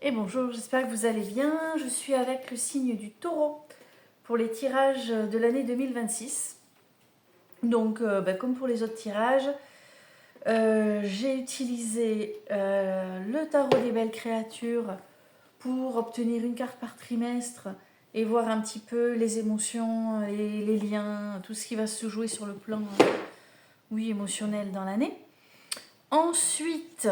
Et bonjour, j'espère que vous allez bien. Je suis avec le signe du Taureau pour les tirages de l'année 2026. Donc, comme pour les autres tirages, j'ai utilisé le tarot des belles créatures pour obtenir une carte par trimestre et voir un petit peu les émotions, les liens, tout ce qui va se jouer sur le plan émotionnel dans l'année. Ensuite,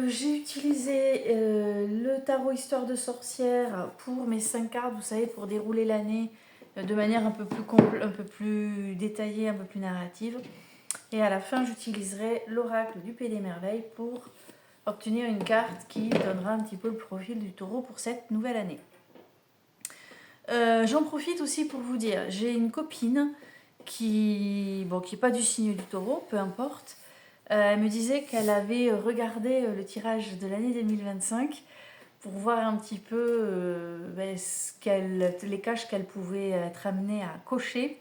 j'ai utilisé le tarot Histoire de sorcière pour mes 5 cartes, vous savez, pour dérouler l'année de manière un peu plus détaillée, un peu plus narrative. Et à la fin, j'utiliserai l'oracle du Pays des Merveilles pour obtenir une carte qui donnera un petit peu le profil du taureau pour cette nouvelle année. J'en profite aussi pour vous dire, j'ai une copine qui n'est pas du signe du taureau, peu importe. Elle me disait qu'elle avait regardé le tirage de l'année 2025 pour voir un petit peu les cases qu'elle pouvait être amenée à cocher.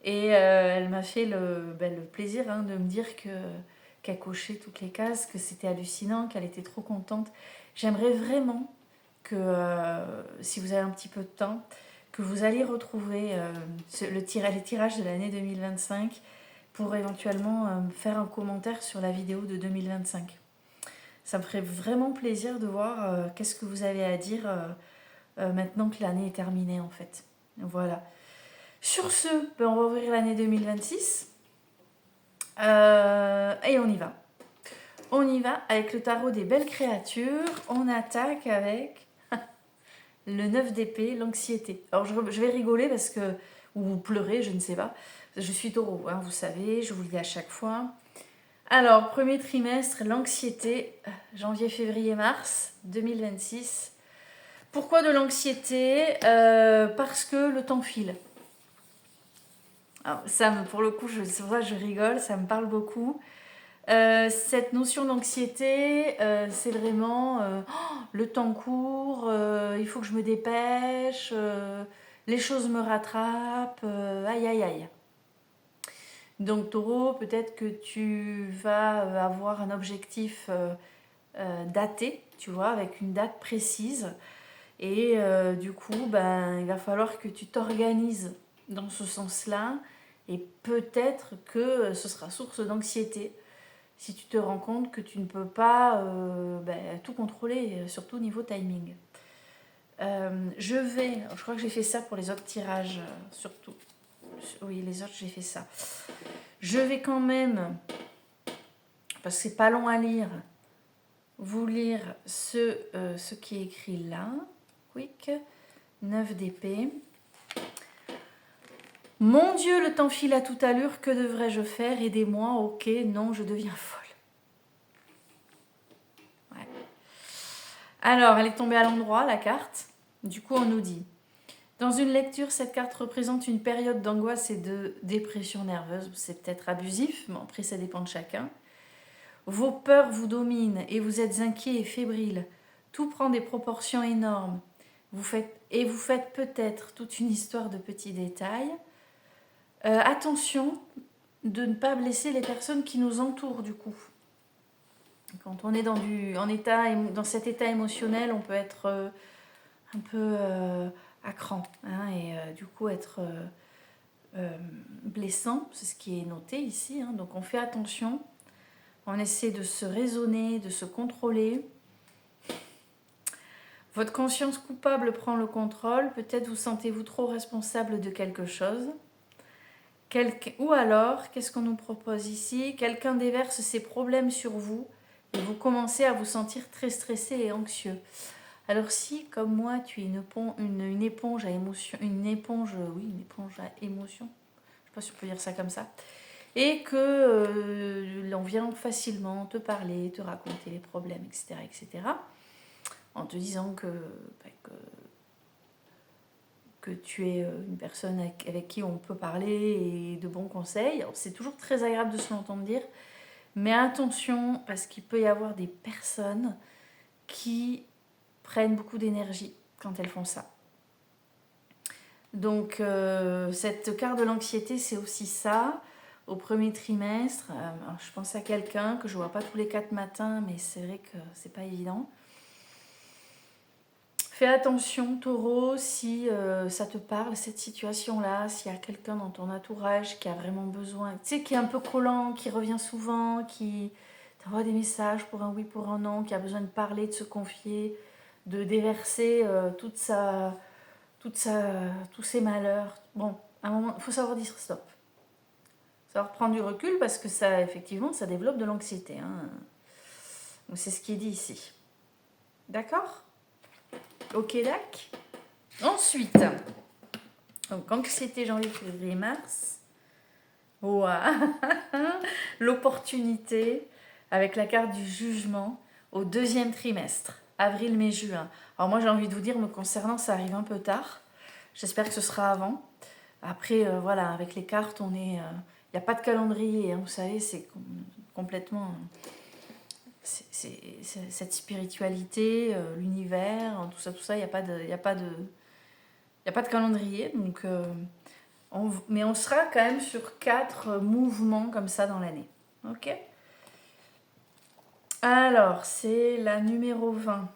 Et elle m'a fait le plaisir de me dire qu'elle cochait toutes les cases, que c'était hallucinant, qu'elle était trop contente. J'aimerais vraiment que, si vous avez un petit peu de temps, que vous alliez retrouver les tirages de l'année 2025 pour éventuellement faire un commentaire sur la vidéo de 2025. Ça me ferait vraiment plaisir de voir qu'est-ce que vous avez à dire maintenant que l'année est terminée en fait. Voilà. Sur ce, on va ouvrir l'année 2026 et on y va. On y va avec le tarot des belles créatures. On attaque avec le 9 d'épée, l'anxiété. Alors je vais rigoler parce que, ou pleurer, je ne sais pas. Je suis taureau, vous savez, je vous le dis à chaque fois. Alors, premier trimestre, l'anxiété, janvier, février, mars 2026. Pourquoi de l'anxiété Parce que le temps file. Alors, pour le coup, c'est pour ça que je rigole, ça me parle beaucoup. Cette notion d'anxiété, c'est vraiment le temps court, il faut que je me dépêche, les choses me rattrapent, aïe aïe aïe. Donc taureau, peut-être que tu vas avoir un objectif daté, tu vois, avec une date précise. Et du coup, il va falloir que tu t'organises dans ce sens-là. Et peut-être que ce sera source d'anxiété si tu te rends compte que tu ne peux pas tout contrôler, surtout au niveau timing. Je crois que j'ai fait ça pour les autres tirages, surtout. Oui, les autres, j'ai fait ça. Je vais quand même, parce que c'est pas long à lire, vous lire ce qui est écrit là. Quick, 9 d'épée. Mon Dieu, le temps file à toute allure, que devrais-je faire? Aidez-moi, ok, non, je deviens folle. Ouais. Alors, elle est tombée à l'endroit, la carte. Du coup, on nous dit, dans une lecture, cette carte représente une période d'angoisse et de dépression nerveuse. C'est peut-être abusif, mais après, ça dépend de chacun. Vos peurs vous dominent et vous êtes inquiet et fébrile. Tout prend des proportions énormes. Vous faites peut-être toute une histoire de petits détails. Attention de ne pas blesser les personnes qui nous entourent du coup. Quand on est dans cet état émotionnel, on peut être un peu à cran et du coup être blessant, c'est ce qui est noté ici. Donc on fait attention, on essaie de se raisonner, de se contrôler. Votre conscience coupable prend le contrôle, peut-être vous sentez-vous trop responsable de quelque chose. Ou alors, qu'est-ce qu'on nous propose ici? Quelqu'un déverse ses problèmes sur vous et vous commencez à vous sentir très stressé et anxieux. Alors si, comme moi, tu es une éponge à émotion, une éponge à émotion, je ne sais pas si on peut dire ça comme ça, et que l'on vient facilement te parler, te raconter les problèmes, etc., en te disant que tu es une personne avec qui on peut parler et de bons conseils. Alors, c'est toujours très agréable de se l'entendre dire, mais attention, parce qu'il peut y avoir des personnes qui prennent beaucoup d'énergie quand elles font ça. Donc, cette carte de l'anxiété, c'est aussi ça. au premier trimestre. Alors, je pense à quelqu'un que je vois pas tous les 4 matins, mais c'est vrai que c'est pas évident. Fais attention, Taureau, si ça te parle, cette situation-là, s'il y a quelqu'un dans ton entourage qui a vraiment besoin, tu sais, qui est un peu collant, qui revient souvent, qui t'envoie des messages pour un oui, pour un non, qui a besoin de parler, de se confier, de déverser tous ses malheurs. Bon, à un moment, il faut savoir dire stop. Savoir prendre du recul parce que ça, effectivement, ça développe de l'anxiété. Hein. Donc c'est ce qui est dit ici. D'accord ? Ok, dac. Ensuite, donc anxiété, janvier, février, mars. Ouah. L'opportunité avec la carte du jugement au deuxième trimestre, avril, mai, juin. Alors moi j'ai envie de vous dire, me concernant, ça arrive un peu tard. J'espère que ce sera avant. Après, voilà, avec les cartes, on est... Il n'y a pas de calendrier, hein, vous savez, c'est complètement... C'est cette spiritualité, l'univers, tout ça, il n'y a pas de calendrier. Donc, mais on sera quand même sur 4 mouvements comme ça dans l'année. Ok ? Alors, c'est la numéro 20.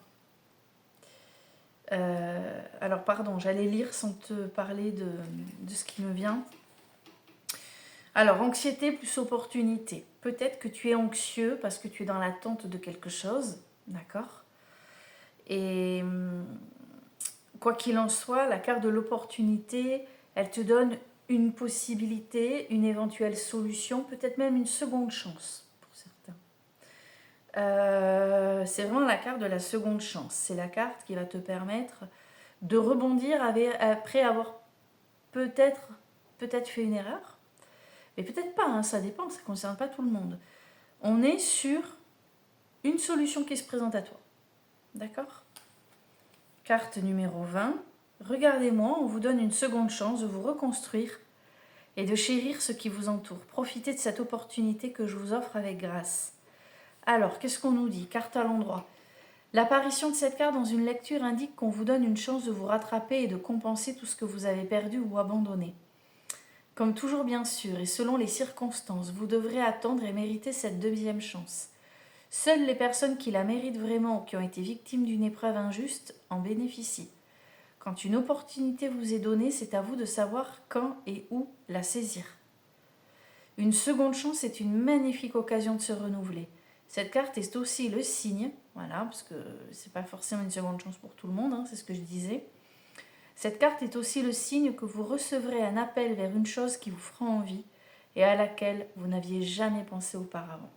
Alors, pardon, j'allais lire sans te parler de ce qui me vient. Alors, anxiété plus opportunité. Peut-être que tu es anxieux parce que tu es dans l'attente de quelque chose, d'accord ? Et quoi qu'il en soit, la carte de l'opportunité, elle te donne une possibilité, une éventuelle solution, peut-être même une seconde chance pour certains. C'est vraiment la carte de la seconde chance. C'est la carte qui va te permettre de rebondir après avoir peut-être fait une erreur. Mais peut-être pas, hein, ça dépend, ça ne concerne pas tout le monde. On est sur une solution qui se présente à toi. D'accord ? Carte numéro 20. Regardez-moi, on vous donne une seconde chance de vous reconstruire et de chérir ce qui vous entoure. Profitez de cette opportunité que je vous offre avec grâce. Alors, qu'est-ce qu'on nous dit ? Carte à l'endroit. L'apparition de cette carte dans une lecture indique qu'on vous donne une chance de vous rattraper et de compenser tout ce que vous avez perdu ou abandonné. Comme toujours bien sûr, et selon les circonstances, vous devrez attendre et mériter cette deuxième chance. Seules les personnes qui la méritent vraiment ou qui ont été victimes d'une épreuve injuste en bénéficient. Quand une opportunité vous est donnée, c'est à vous de savoir quand et où la saisir. Une seconde chance est une magnifique occasion de se renouveler. Cette carte est aussi le signe, voilà, parce que c'est pas forcément une seconde chance pour tout le monde, hein, c'est ce que je disais. Cette carte est aussi le signe que vous recevrez un appel vers une chose qui vous fera envie et à laquelle vous n'aviez jamais pensé auparavant.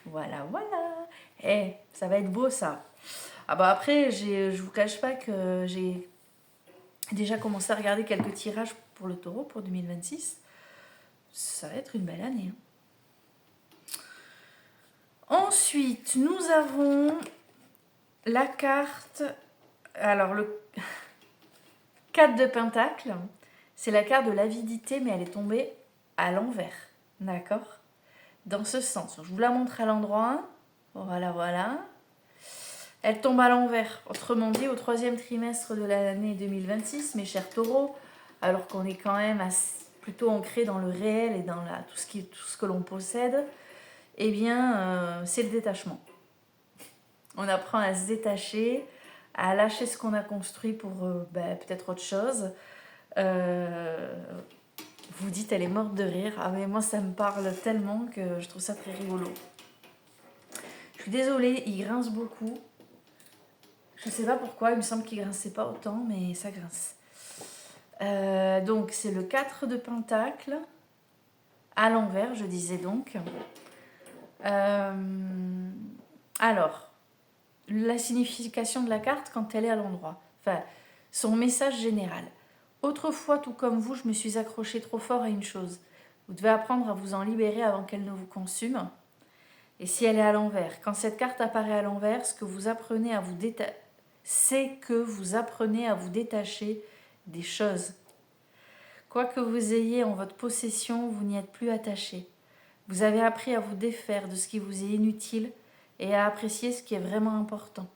Voilà, voilà. Ça va être beau ça. Ah bah après, je vous cache pas que j'ai déjà commencé à regarder quelques tirages pour le taureau pour 2026. Ça va être une belle année. Ensuite, nous avons la carte... Alors, le 4 de Pentacle, c'est la carte de l'avidité, mais elle est tombée à l'envers. D'accord ? Dans ce sens. Je vous la montre à l'endroit. Voilà, voilà. Elle tombe à l'envers. Autrement dit, au 3e trimestre de l'année 2026, mes chers taureaux, alors qu'on est quand même plutôt ancré dans le réel et dans tout ce que l'on possède, eh bien, c'est le détachement. On apprend à se détacher, à lâcher ce qu'on a construit pour peut-être autre chose. Vous dites, elle est morte de rire. Ah mais moi, ça me parle tellement que je trouve ça très rigolo. Je suis désolée, il grince beaucoup. Je ne sais pas pourquoi, il me semble qu'il grinçait pas autant, mais ça grince. Donc, c'est le 4 de Pentacle, à l'envers, je disais donc. Alors, la signification de la carte quand elle est à l'endroit. Enfin, son message général. Autrefois, tout comme vous, je me suis accrochée trop fort à une chose. Vous devez apprendre à vous en libérer avant qu'elle ne vous consume. Et si elle est à l'envers, quand cette carte apparaît à l'envers, c'est que vous apprenez à vous détacher des choses. Quoi que vous ayez en votre possession, vous n'y êtes plus attaché. Vous avez appris à vous défaire de ce qui vous est inutile et à apprécier ce qui est vraiment important.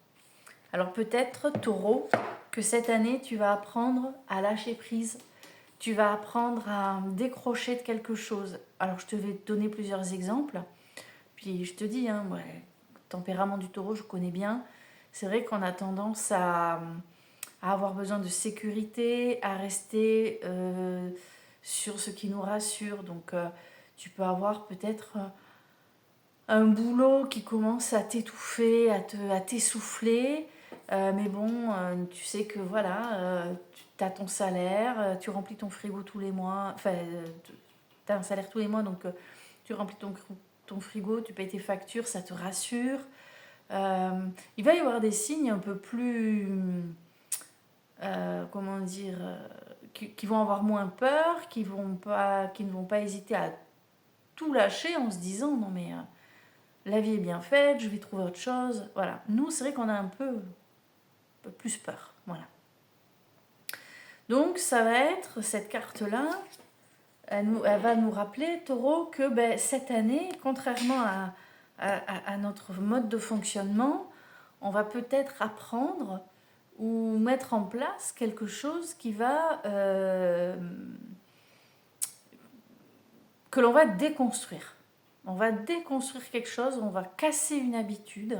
Alors peut-être, Taureau, que cette année, tu vas apprendre à lâcher prise Tu vas apprendre à décrocher de quelque chose. Alors, je te vais te donner plusieurs exemples. Puis, je te dis, hein, ouais, le tempérament du taureau, je connais bien. C'est vrai qu'on a tendance à avoir besoin de sécurité, à rester sur ce qui nous rassure. Donc, tu peux avoir peut-être un boulot qui commence à t'étouffer, à t'essouffler. Mais bon, tu sais que voilà, tu as ton salaire, tu remplis ton frigo tous les mois. Enfin, tu as un salaire tous les mois, donc tu remplis ton frigo, tu payes tes factures, ça te rassure. Il va y avoir des signes un peu plus, comment dire, qui vont avoir moins peur, qui ne vont pas hésiter à tout lâcher en se disant non mais la vie est bien faite, je vais trouver autre chose. Voilà. Nous, c'est vrai qu'on a un peu plus peur. Voilà. Donc, ça va être cette carte-là. Elle va nous rappeler, Taureau, que ben, cette année, contrairement à notre mode de fonctionnement, on va peut-être apprendre ou mettre en place quelque chose qui va que l'on va déconstruire. On va déconstruire quelque chose, on va casser une habitude,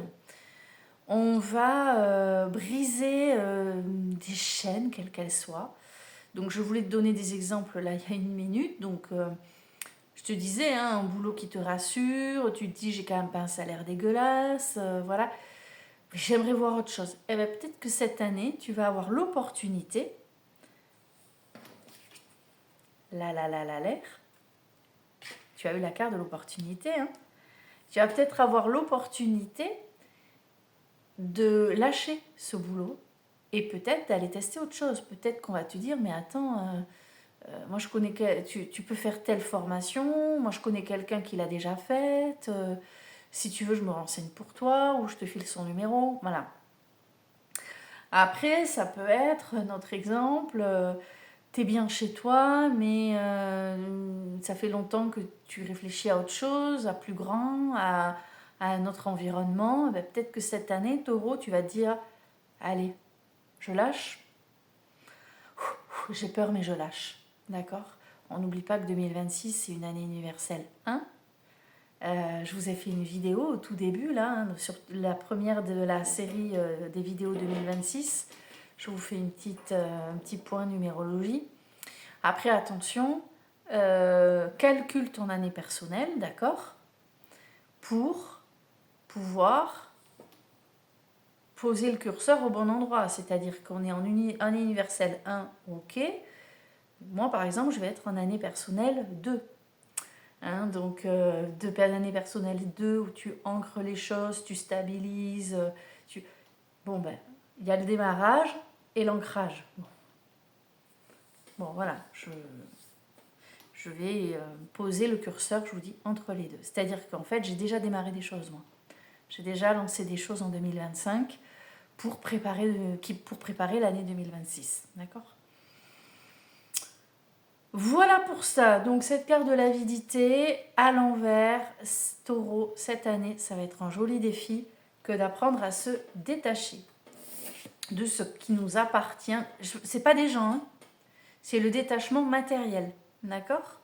on va briser des chaînes, quelles qu'elles soient. Donc je voulais te donner des exemples là il y a une minute. Donc je te disais, hein, un boulot qui te rassure, tu te dis j'ai quand même pas un salaire dégueulasse, voilà. J'aimerais voir autre chose. Et bien peut-être que cette année, tu vas avoir l'opportunité, l'air, tu as eu la carte de l'opportunité, hein. Tu vas peut-être avoir l'opportunité de lâcher ce boulot et peut-être d'aller tester autre chose. Peut-être qu'on va te dire, mais attends, moi je connais tu peux faire telle formation, moi je connais quelqu'un qui l'a déjà faite, si tu veux je me renseigne pour toi ou je te file son numéro, voilà. Après, ça peut être notre exemple, t'es bien chez toi, mais ça fait longtemps que tu réfléchis à autre chose, à plus grand, à un autre environnement. Ben, peut-être que cette année, Taureau, tu vas te dire, allez, je lâche. J'ai peur, mais je lâche. D'accord? On n'oublie pas que 2026, c'est une année universelle. Hein? Je vous ai fait une vidéo au tout début, là, hein, sur la première de la série des vidéos 2026. Je vous fais un petit point numérologie. Après, attention, calcule ton année personnelle, d'accord? Pour pouvoir poser le curseur au bon endroit. C'est-à-dire qu'on est en année universelle 1, ok. Moi, par exemple, je vais être en année personnelle 2. Hein, donc, de année personnelle 2 où tu ancres les choses, tu stabilises. Bon, ben, il y a le démarrage et l'ancrage. Bon, voilà, je vais poser le curseur, je vous dis, entre les deux. C'est-à-dire qu'en fait, j'ai déjà démarré des choses, moi. J'ai déjà lancé des choses en 2025 pour préparer l'année 2026. D'accord? Voilà pour ça. Donc cette carte de l'avidité à l'envers, Taureau, cette année, ça va être un joli défi que d'apprendre à se détacher de ce qui nous appartient. C'est pas des gens, hein. C'est le détachement matériel. D'accord?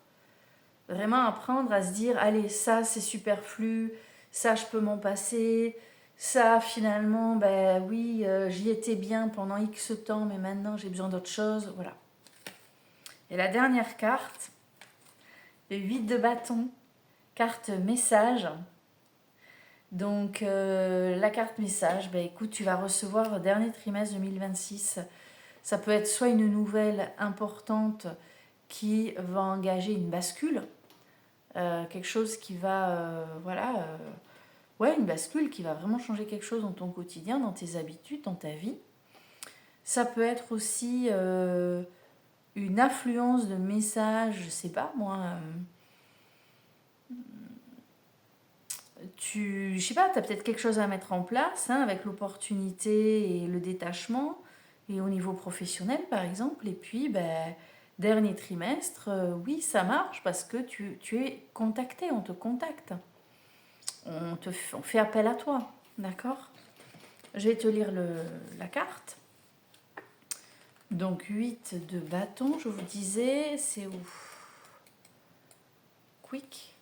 Vraiment apprendre à se dire, allez, ça c'est superflu, ça je peux m'en passer, ça finalement, ben oui, j'y étais bien pendant X temps, mais maintenant j'ai besoin d'autre chose. Voilà. Et la dernière carte, le 8 de bâton, carte message. Donc la carte message, ben écoute, tu vas recevoir le dernier trimestre 2026. Ça peut être soit une nouvelle importante qui va engager une bascule, quelque chose qui va, ouais, une bascule qui va vraiment changer quelque chose dans ton quotidien, dans tes habitudes, dans ta vie. Ça peut être aussi une affluence de messages, je sais pas moi. Je sais pas, tu as peut-être quelque chose à mettre en place, hein, avec l'opportunité et le détachement, et au niveau professionnel par exemple. Et puis, ben, dernier trimestre, oui, ça marche parce que tu es contacté, on te contacte. On fait appel à toi, d'accord? Je vais te lire la carte. Donc 8 de bâton, je vous disais, c'est où? Quick.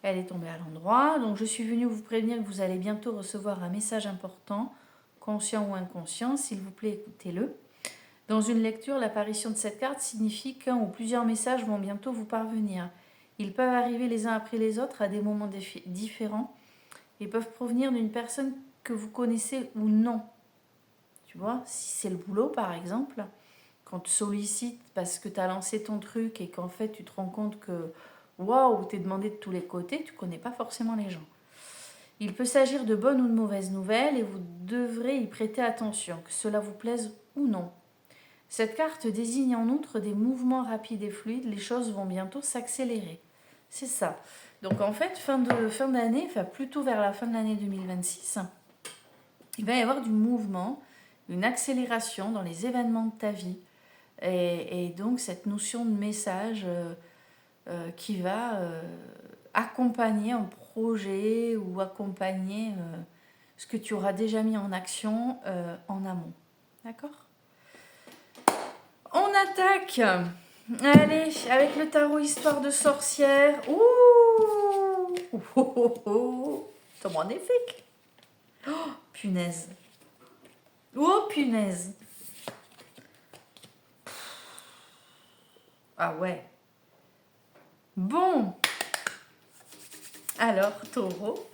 Elle est tombée à l'endroit. Donc je suis venue vous prévenir que vous allez bientôt recevoir un message important, conscient ou inconscient. S'il vous plaît, écoutez-le. Dans une lecture, l'apparition de cette carte signifie qu'un ou plusieurs messages vont bientôt vous parvenir. Ils peuvent arriver les uns après les autres à des moments différents et peuvent provenir d'une personne que vous connaissez ou non. Tu vois, si c'est le boulot par exemple, quand tu sollicites parce que tu as lancé ton truc et qu'en fait tu te rends compte que waouh, t'es demandé de tous les côtés, tu connais pas forcément les gens. Il peut s'agir de bonnes ou de mauvaises nouvelles et vous devrez y prêter attention, que cela vous plaise ou non. Cette carte désigne en outre des mouvements rapides et fluides, les choses vont bientôt s'accélérer. C'est ça. Donc en fait, fin d'année, enfin plutôt vers la fin de l'année 2026, il va y avoir du mouvement, une accélération dans les événements de ta vie. Et donc cette notion de message qui va accompagner un projet ou accompagner ce que tu auras déjà mis en action en amont. D'accord ? On attaque. Allez, avec le tarot Histoire de sorcière. Ouh, oh, oh, oh. C'est magnifique. Oh, punaise. Oh, punaise. Ah ouais. Bon. Alors, taureau,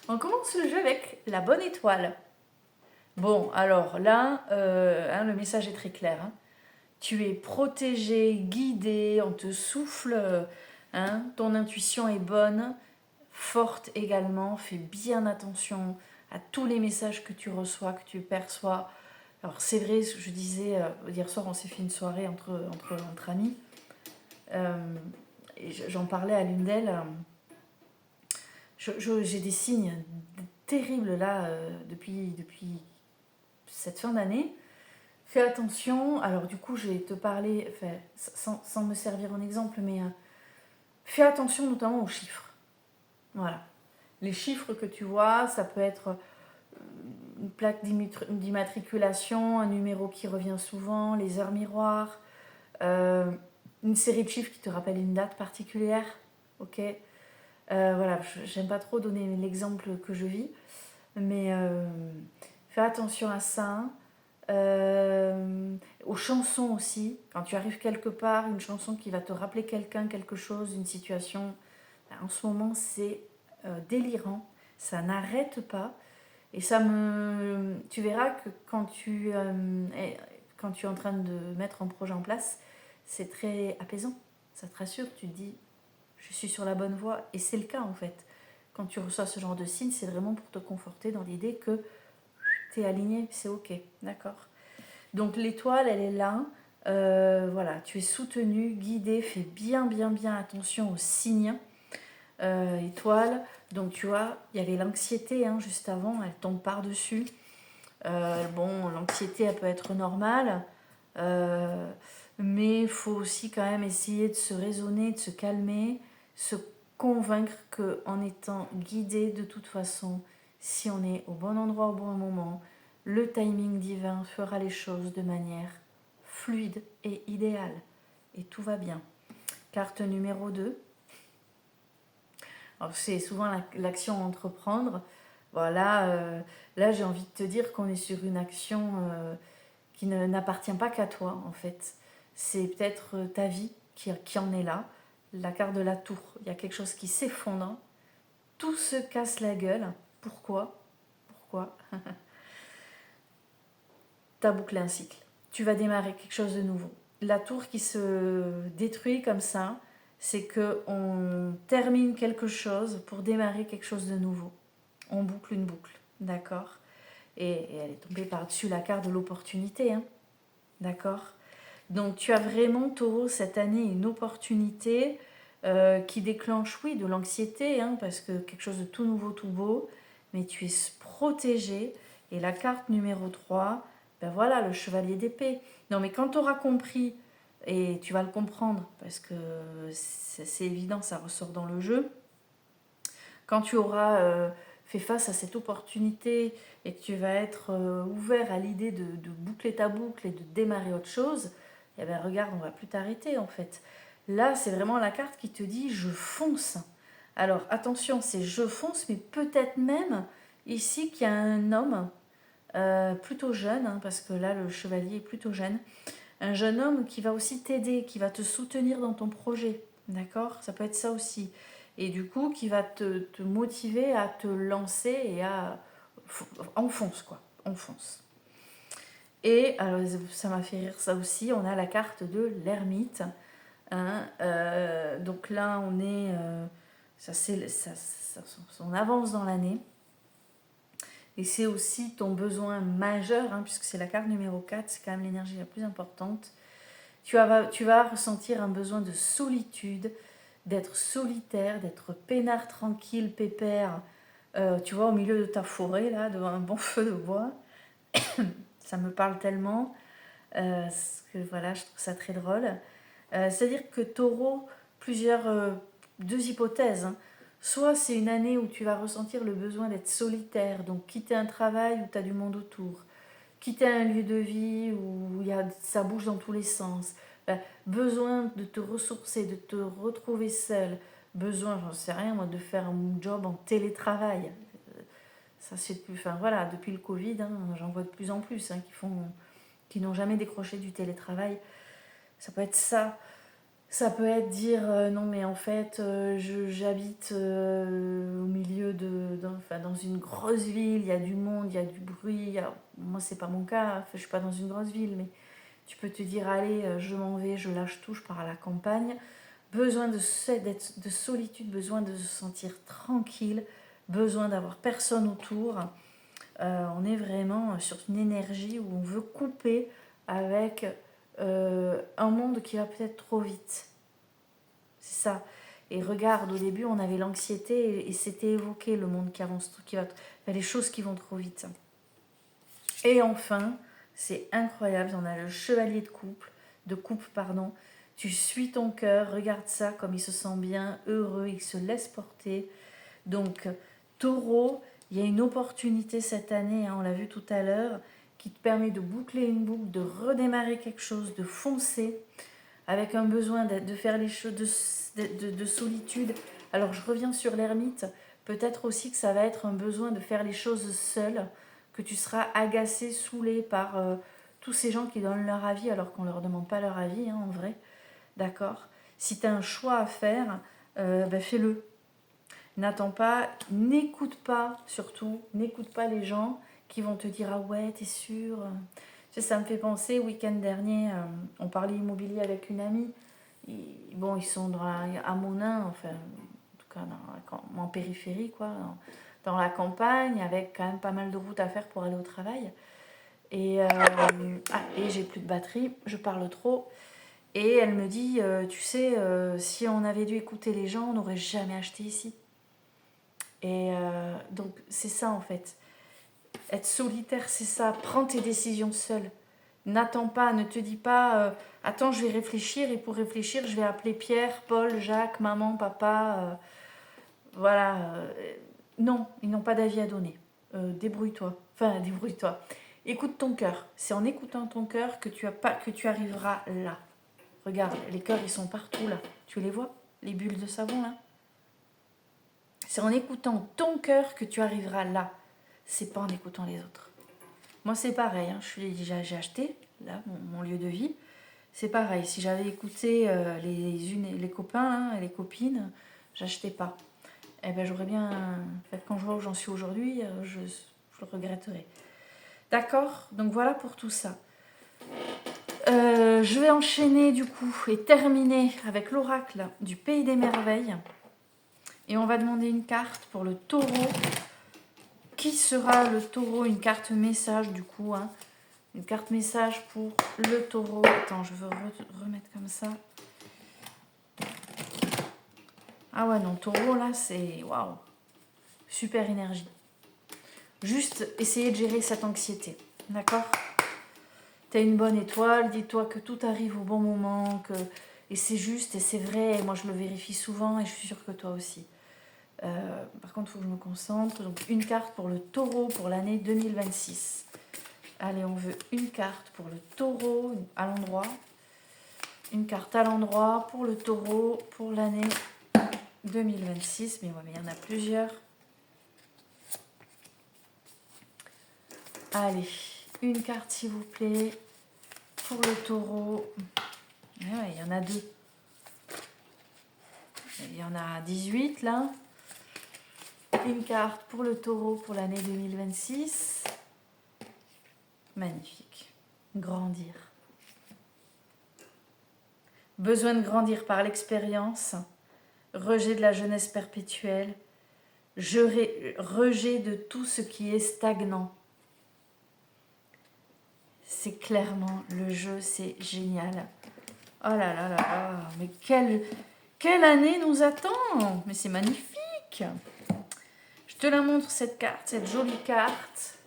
on commence le jeu avec la bonne étoile. Bon, alors là, le message est très clair. Hein. Tu es protégé, guidé, on te souffle, ton intuition est bonne, forte également, fais bien attention à tous les messages que tu reçois, que tu perçois. Alors c'est vrai, je disais, hier soir on s'est fait une soirée entre amis, et j'en parlais à l'une d'elles, j'ai des signes terribles là depuis cette fin d'année. Fais attention, alors du coup je vais te parler, sans me servir en exemple, mais fais attention notamment aux chiffres. Voilà. Les chiffres que tu vois, ça peut être une plaque d'immatriculation, un numéro qui revient souvent, les heures miroirs, une série de chiffres qui te rappellent une date particulière. Ok. Voilà, j'aime pas trop donner l'exemple que je vis, mais fais attention à ça. Aux chansons aussi, quand tu arrives quelque part, une chanson qui va te rappeler quelqu'un, quelque chose, une situation. En ce moment, c'est délirant, ça n'arrête pas. Et tu verras que quand tu es en train de mettre un projet en place, c'est très apaisant. Ça te rassure, tu te dis, je suis sur la bonne voie. Et c'est le cas en fait. Quand tu reçois ce genre de signe, c'est vraiment pour te conforter dans l'idée que tu es aligné, c'est ok, d'accord. Donc l'étoile, elle est là. Voilà, tu es soutenu, guidé, fais bien attention aux signes. Étoile, donc tu vois, il y avait l'anxiété juste avant, elle tombe par-dessus. Bon, l'anxiété, elle peut être normale, mais il faut aussi quand même essayer de se raisonner, de se calmer, se convaincre qu'en étant guidé de toute façon, si on est au bon endroit au bon moment, le timing divin fera les choses de manière fluide et idéale. Et tout va bien. Carte numéro 2. Alors, c'est souvent l'action à entreprendre. Voilà, là j'ai envie de te dire qu'on est sur une action qui n'appartient pas qu'à toi en fait. C'est peut-être ta vie qui en est là. La carte de la tour, il y a quelque chose qui s'effondre. Tout se casse la gueule. Pourquoi Tu as bouclé un cycle. Tu vas démarrer quelque chose de nouveau. La tour qui se détruit comme ça, c'est qu'on termine quelque chose pour démarrer quelque chose de nouveau. On boucle une boucle, d'accord ? Et elle est tombée par-dessus la carte de l'opportunité, d'accord ? Donc tu as vraiment, taureau, cette année une opportunité qui déclenche, oui, de l'anxiété, parce que quelque chose de tout nouveau, tout beau, mais tu es protégé. Et la carte numéro 3, ben voilà, le chevalier d'épée. Non, mais quand tu auras compris, et tu vas le comprendre, parce que c'est évident, ça ressort dans le jeu, quand tu auras fais face à cette opportunité et que tu vas être ouvert à l'idée de boucler ta boucle et de démarrer autre chose, eh bien regarde, on va plus t'arrêter en fait. Là, c'est vraiment la carte qui te dit je fonce. Alors attention, c'est je fonce, mais peut-être même ici qu'il y a un homme plutôt jeune, hein, parce que là le chevalier est plutôt jeune, un jeune homme qui va aussi t'aider, qui va te soutenir dans ton projet, d'accord? Ça peut être ça aussi. Et du coup, qui va te motiver à te lancer et à... Enfonce, quoi. Enfonce. Et alors, ça m'a fait rire ça aussi, on a la carte de l'ermite. Hein, donc là, on est... on avance dans l'année. Et c'est aussi ton besoin majeur, hein, puisque c'est la carte numéro 4, c'est quand même l'énergie la plus importante. Tu vas ressentir un besoin de solitude, d'être solitaire, d'être peinard, tranquille, pépère, tu vois, au milieu de ta forêt, là, devant un bon feu de bois. Ça me parle tellement, que voilà, je trouve ça très drôle. C'est-à-dire que Taureau, deux hypothèses, hein. Soit c'est une année où tu vas ressentir le besoin d'être solitaire, donc quitter un travail où tu as du monde autour, quitter un lieu de vie où ça bouge dans tous les sens, besoin de te ressourcer, de te retrouver seul, besoin, j'en sais rien moi, de faire un job en télétravail. Ça c'est plus, enfin voilà, depuis le Covid, hein, j'en vois de plus en plus hein, qui n'ont jamais décroché du télétravail. Ça peut être ça. Ça peut être dire non mais en fait j'habite au milieu dans une grosse ville, il y a du monde, il y a du bruit. Alors, moi c'est pas mon cas, enfin, je suis pas dans une grosse ville, mais tu peux te dire allez je m'en vais, je lâche tout, je pars à la campagne. Besoin de solitude, besoin de se sentir tranquille, besoin d'avoir personne autour. On est vraiment sur une énergie où on veut couper avec un monde qui va peut-être trop vite. C'est ça. Et regarde, au début, on avait l'anxiété et c'était évoqué le monde qui avance, les choses qui vont trop vite. Et enfin, c'est incroyable, on a le chevalier de coupe, pardon. Tu suis ton cœur, regarde ça comme il se sent bien, heureux, il se laisse porter. Donc, Taureau, il y a une opportunité cette année, hein, on l'a vu tout à l'heure, qui te permet de boucler une boucle, de redémarrer quelque chose, de foncer, avec un besoin de faire les choses de solitude. Alors, je reviens sur l'ermite, peut-être aussi que ça va être un besoin de faire les choses seul, que tu seras agacé, saoulé par tous ces gens qui donnent leur avis alors qu'on ne leur demande pas leur avis, hein, en vrai. D'accord? Si tu as un choix à faire, fais-le. N'attends pas, n'écoute pas, surtout, n'écoute pas les gens qui vont te dire « Ah ouais, t'es sûr ?» Tu sais, ça me fait penser, week-end dernier, on parlait immobilier avec une amie. Ils sont à Monin, enfin, en tout cas en périphérie, quoi, dans la campagne, avec quand même pas mal de routes à faire pour aller au travail. Et j'ai plus de batterie, je parle trop. Et elle me dit, tu sais, si on avait dû écouter les gens, on n'aurait jamais acheté ici. Et donc, c'est ça en fait. Être solitaire, c'est ça. Prends tes décisions seul. N'attends pas, ne te dis pas, attends, je vais réfléchir et pour réfléchir, je vais appeler Pierre, Paul, Jacques, maman, papa. Voilà. Non, ils n'ont pas d'avis à donner. Débrouille-toi. Enfin, débrouille-toi. Écoute ton cœur. C'est en écoutant ton cœur que tu arriveras là. Regarde, les cœurs, ils sont partout là. Tu les vois? Les bulles de savon là? C'est en écoutant ton cœur que tu arriveras là. C'est pas en écoutant les autres. Moi, c'est pareil. Hein. J'ai acheté là mon lieu de vie. C'est pareil. Si j'avais écouté les copains et les copines, j'achetais pas. Eh ben, j'aurais bien. En fait, quand je vois où j'en suis aujourd'hui, je le regretterais. D'accord? Donc voilà pour tout ça. Je vais enchaîner du coup et terminer avec l'oracle du Pays des Merveilles. Et on va demander une carte pour le taureau. Qui sera le taureau? Une carte message du coup. Hein. Une carte message pour le taureau. Attends, je veux remettre comme ça. Ah ouais, non, taureau là, c'est waouh. Super énergie. Juste essayer de gérer cette anxiété. D'accord? T'as une bonne étoile, dis-toi que tout arrive au bon moment. Et c'est juste et c'est vrai. Et moi, je le vérifie souvent et je suis sûre que toi aussi. Par contre, il faut que je me concentre. Donc, une carte pour le taureau pour l'année 2026. Allez, on veut une carte pour le taureau à l'endroit. Une carte à l'endroit pour le taureau pour l'année 2026. Mais ouais, mais il y en a plusieurs. Allez, une carte s'il vous plaît pour le taureau. Ouais, il y en a deux. Il y en a 18 là. Une carte pour le taureau pour l'année 2026. Magnifique. Grandir. Besoin de grandir par l'expérience. Rejet de la jeunesse perpétuelle. Rejet de tout ce qui est stagnant. C'est clairement le jeu, c'est génial. Oh là là là là, mais quelle année nous attend? Mais c'est magnifique. Je te la montre cette carte, cette jolie carte.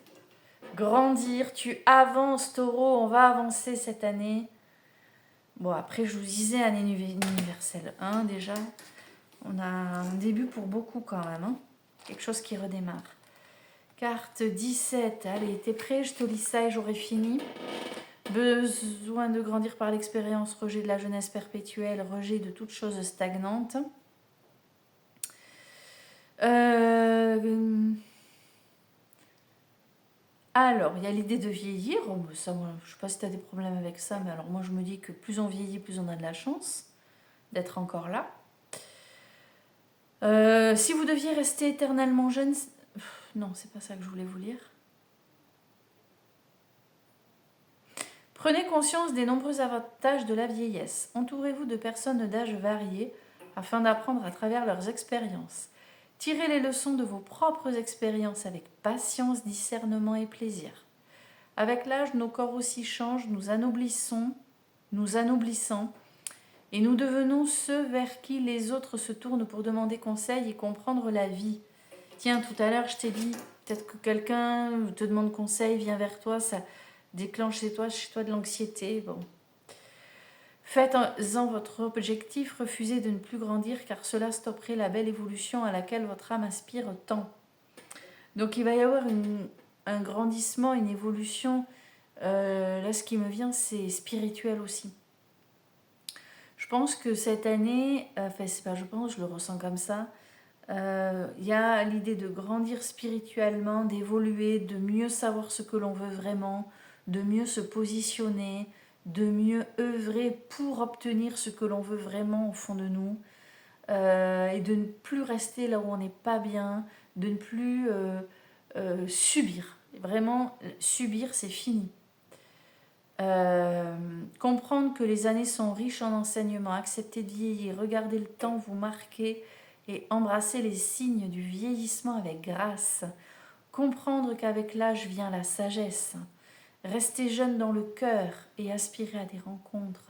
Grandir, tu avances taureau, on va avancer cette année. Bon, après je vous disais année universelle 1 déjà. On a un début pour beaucoup quand même, hein. Quelque chose qui redémarre. Carte 17, allez, t'es prêt? Je te lis ça et j'aurai fini. Besoin de grandir par l'expérience, rejet de la jeunesse perpétuelle, rejet de toute chose stagnante. Alors, il y a l'idée de vieillir. Oh, ça, moi, je ne sais pas si tu as des problèmes avec ça, mais alors moi je me dis que plus on vieillit, plus on a de la chance d'être encore là. Si vous deviez rester éternellement jeune... Non, c'est pas ça que je voulais vous lire. Prenez conscience des nombreux avantages de la vieillesse. Entourez-vous de personnes d'âge variés afin d'apprendre à travers leurs expériences. Tirez les leçons de vos propres expériences avec patience, discernement et plaisir. Avec l'âge, nos corps aussi changent, nous anoblissant, et nous devenons ceux vers qui les autres se tournent pour demander conseil et comprendre la vie. Tiens, tout à l'heure, je t'ai dit, peut-être que quelqu'un te demande conseil, vient vers toi, ça déclenche chez toi de l'anxiété. Bon. Faites-en votre objectif, refusez de ne plus grandir car cela stopperait la belle évolution à laquelle votre âme aspire tant. Donc il va y avoir un grandissement, une évolution. Là, ce qui me vient, c'est spirituel aussi. Je pense que cette année, c'est pas je pense, je le ressens comme ça, il y a l'idée de grandir spirituellement, d'évoluer, de mieux savoir ce que l'on veut vraiment, de mieux se positionner, de mieux œuvrer pour obtenir ce que l'on veut vraiment au fond de nous, et de ne plus rester là où on n'est pas bien, de ne plus subir. Vraiment, subir, c'est fini. Comprendre que les années sont riches en enseignements, accepter de vieillir, regarder le temps vous marquer et embrasser les signes du vieillissement avec grâce. Comprendre qu'avec l'âge vient la sagesse. Rester jeune dans le cœur et aspirer à des rencontres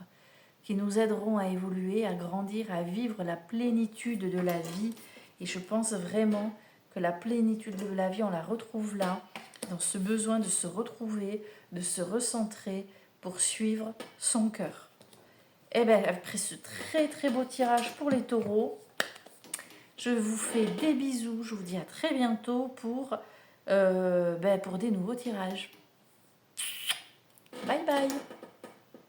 qui nous aideront à évoluer, à grandir, à vivre la plénitude de la vie. Et je pense vraiment que la plénitude de la vie, on la retrouve là, dans ce besoin de se retrouver, de se recentrer pour suivre son cœur. Et bien, après ce très très beau tirage pour les taureaux, je vous fais des bisous. Je vous dis à très bientôt pour des nouveaux tirages. Bye bye.